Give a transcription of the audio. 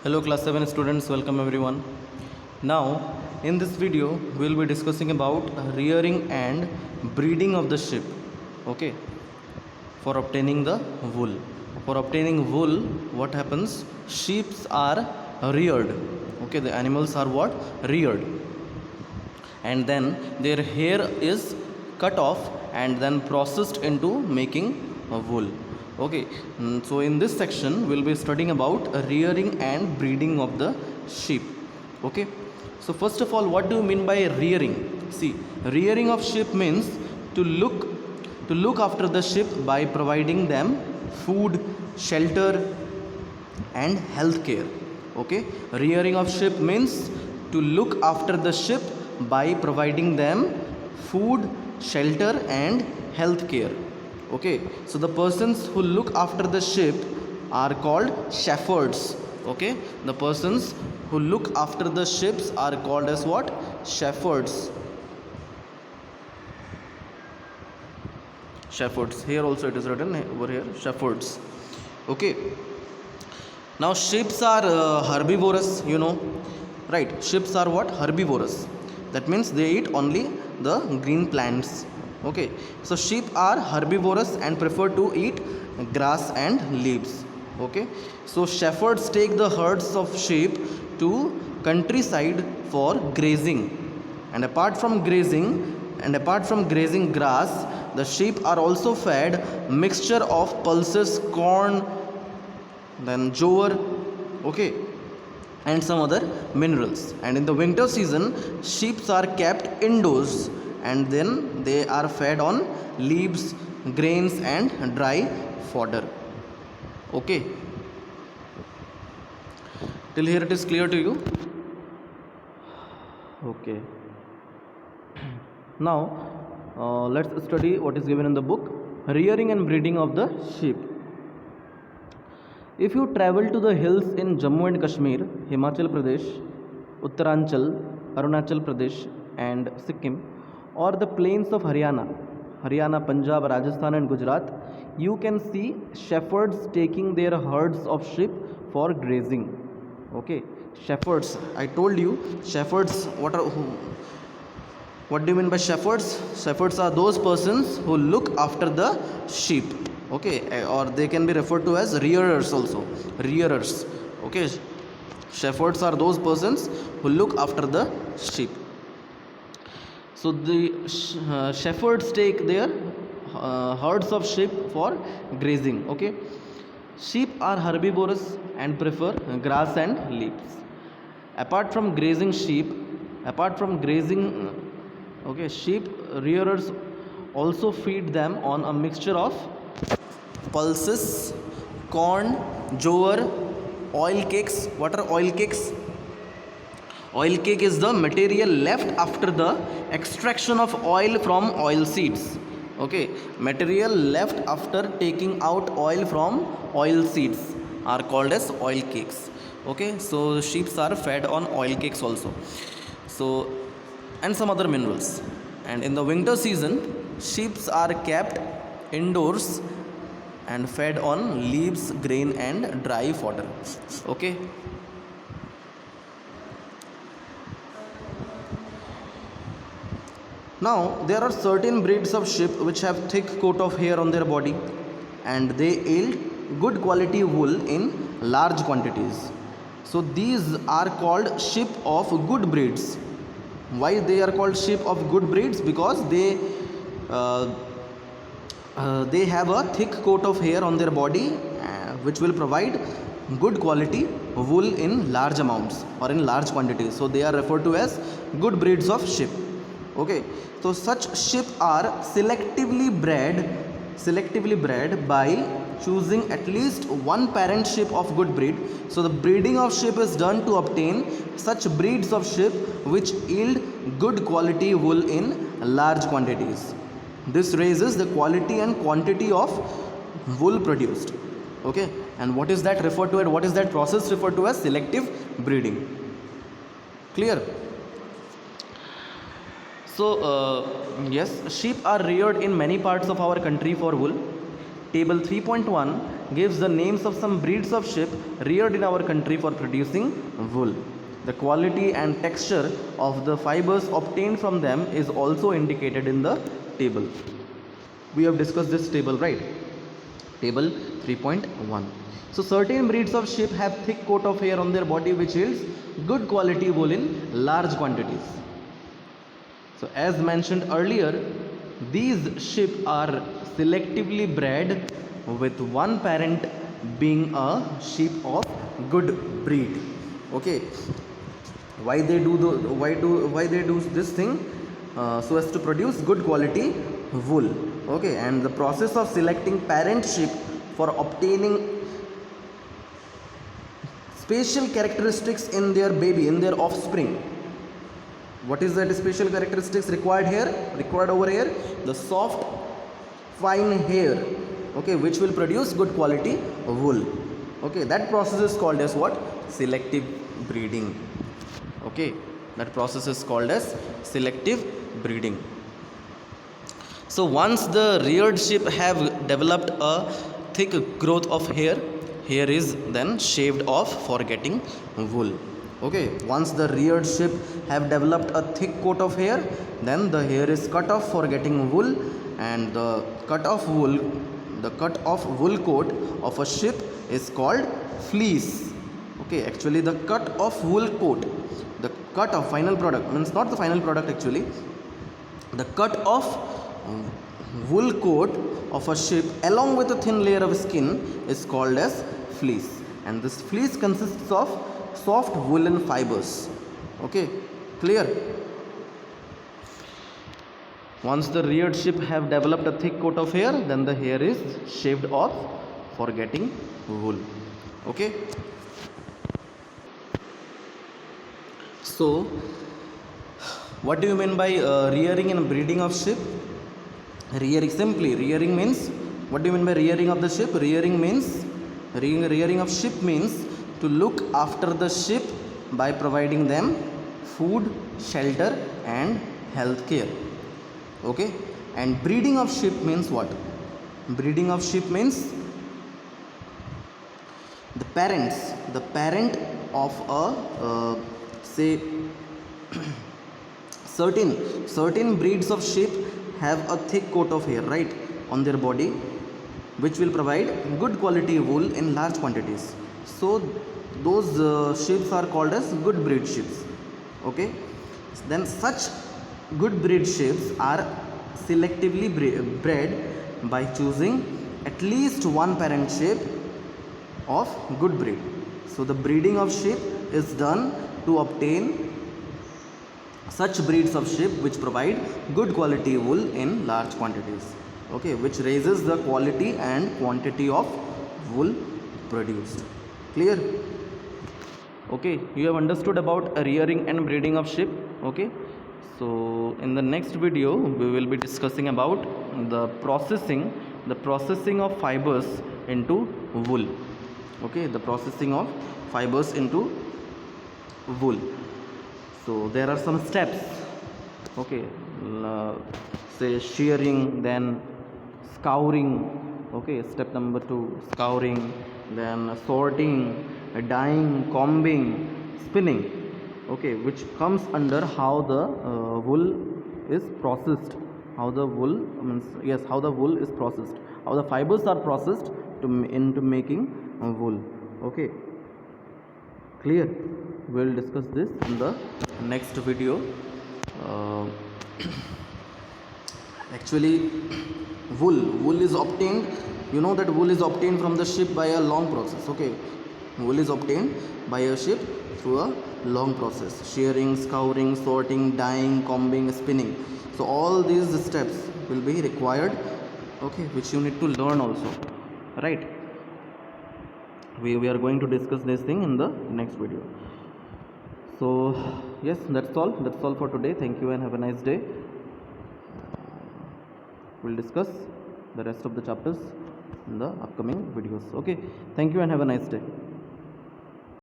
Hello class 7 students, welcome everyone. Now in this video we will be discussing about rearing and breeding of the sheep. Okay, for obtaining the wool. For obtaining wool, what happens? Sheep are reared. Okay, the animals are what? Reared. And then their hair is cut off and then processed into making wool. Okay, so in this section we'll be studying about rearing and breeding of the sheep. Okay, so first of all, what do you mean by rearing? See, rearing of sheep means to look after the sheep by providing them food, shelter and health care. Okay, rearing of sheep means to look after the sheep by providing them food, shelter and health care. Okay, so the persons who look after the sheep are called shepherds. Okay, the persons who look after the sheep are called as what? Shepherds. Shepherds. Here also it is written over here, shepherds. Okay, now sheep are herbivorous, you know, right? Sheep are what? Herbivorous. That means they eat only the green plants. Okay, so sheep are herbivorous and prefer to eat grass and leaves. Okay, so shepherds take the herds of sheep to countryside for grazing, and apart from grazing grass, the sheep are also fed mixture of pulses, corn, then jowar, okay, and some other minerals. And in the winter season, sheep are kept indoors and then they are fed on leaves, grains and dry fodder. Okay, till here it is clear to you? Okay, now let's study what is given in the book, rearing and breeding of the sheep. If you travel to the hills in Jammu and Kashmir, Himachal Pradesh, Uttaranchal, Arunachal Pradesh and Sikkim, or the plains of Haryana, Punjab, Rajasthan and Gujarat, you can see shepherds taking their herds of sheep for grazing. Okay, shepherds, I told you, shepherds, what do you mean by shepherds? Shepherds are those persons who look after the sheep. Okay, or they can be referred to as rearers also. Rearers. Okay, shepherds are those persons who look after the sheep. So the shepherds take their herds of sheep for grazing. Okay, sheep are herbivorous and prefer grass and leaves. Apart from grazing, okay, sheep rearers also feed them on a mixture of pulses, corn, jowar, oil cakes. What are oil cakes? Oil cake is the material left after the extraction of oil from oil seeds. Okay, material left after taking out oil from oil seeds are called as oil cakes. Okay, so sheep are fed on oil cakes also. So, and some other minerals. And in the winter season, sheep are kept indoors and fed on leaves, grain and dry fodder. Okay, now there are certain breeds of sheep which have thick coat of hair on their body and they yield good quality wool in large quantities. So these are called sheep of good breeds. Why they are called sheep of good breeds? Because they have a thick coat of hair on their body which will provide good quality wool in large amounts or in large quantities. So they are referred to as good breeds of sheep. Okay, so such sheep are selectively bred by choosing at least one parent sheep of good breed. So the breeding of sheep is done to obtain such breeds of sheep which yield good quality wool in large quantities. This raises the quality and quantity of wool produced. Okay, and what is that referred to, and what is that process referred to as selective breeding? Clear? So yes, sheep are reared in many parts of our country for wool. Table 3.1 gives the names of some breeds of sheep reared in our country for producing wool. The quality and texture of the fibers obtained from them is also indicated in the table. We have discussed this table, right? Table 3.1. So certain breeds of sheep have thick coat of hair on their body which yields good quality wool in large quantities. So as mentioned earlier, these sheep are selectively bred with one parent being a sheep of good breed. Okay, why they do this thing? So as to produce good quality wool. Okay, and the process of selecting parent sheep for obtaining special characteristics in their baby, in their offspring. What is that special characteristics required here? Required over here, the soft fine hair, okay, which will produce good quality wool. Okay, that process is called as what? Selective breeding. Okay, that process is called as selective breeding. So once the reared sheep have developed a thick growth of hair, hair is then shaved off for getting wool. Okay, once the reared sheep have developed a thick coat of hair, then the hair is cut off for getting wool, and the cut off wool coat of a sheep is called fleece. Okay, actually the cut off wool coat, the cut off final product means not the final product actually, the cut off wool coat of a sheep along with a thin layer of skin is called as fleece, and this fleece consists of soft woolen fibers. Okay, clear? Once the reared sheep have developed a thick coat of hair, then the hair is shaved off for getting wool. Okay, so what do you mean by rearing and breeding of sheep? Rearing means, what do you mean by rearing of the sheep? Rearing of sheep means to look after the sheep by providing them food, shelter and health care. Okay, and breeding of sheep means what? Breeding of sheep means the parent of a say certain breeds of sheep have a thick coat of hair, right, on their body, which will provide good quality wool in large quantities. So those sheep are called as good breed sheep. Okay, then such good breed sheep are selectively bred by choosing at least one parent sheep of good breed. So the breeding of sheep is done to obtain such breeds of sheep which provide good quality wool in large quantities. Okay, which raises the quality and quantity of wool produced. Clear? Okay, you have understood about rearing and breeding of sheep. Okay, so in the next video we will be discussing about the processing of fibers into wool. Okay, the processing of fibers into wool. So there are some steps. Okay, say shearing, then scouring. Okay, step number 2, scouring, then sorting, dyeing, combing, spinning. Okay, which comes under how the wool is processed. How the wool is processed. How the fibers are processed into making wool. Okay, clear? We will discuss this in the next video. Actually, wool is obtained, you know that wool is obtained from the sheep by a long process. Okay, wool is obtained by a sheep through a long process: shearing, scouring, sorting, dyeing, combing, spinning. So all these steps will be required, okay, which you need to learn also, right? We are going to discuss this thing in the next video. So yes, that's all for today. Thank you and have a nice day. We'll discuss the rest of the chapters in the upcoming videos. Okay, thank you and have a nice day.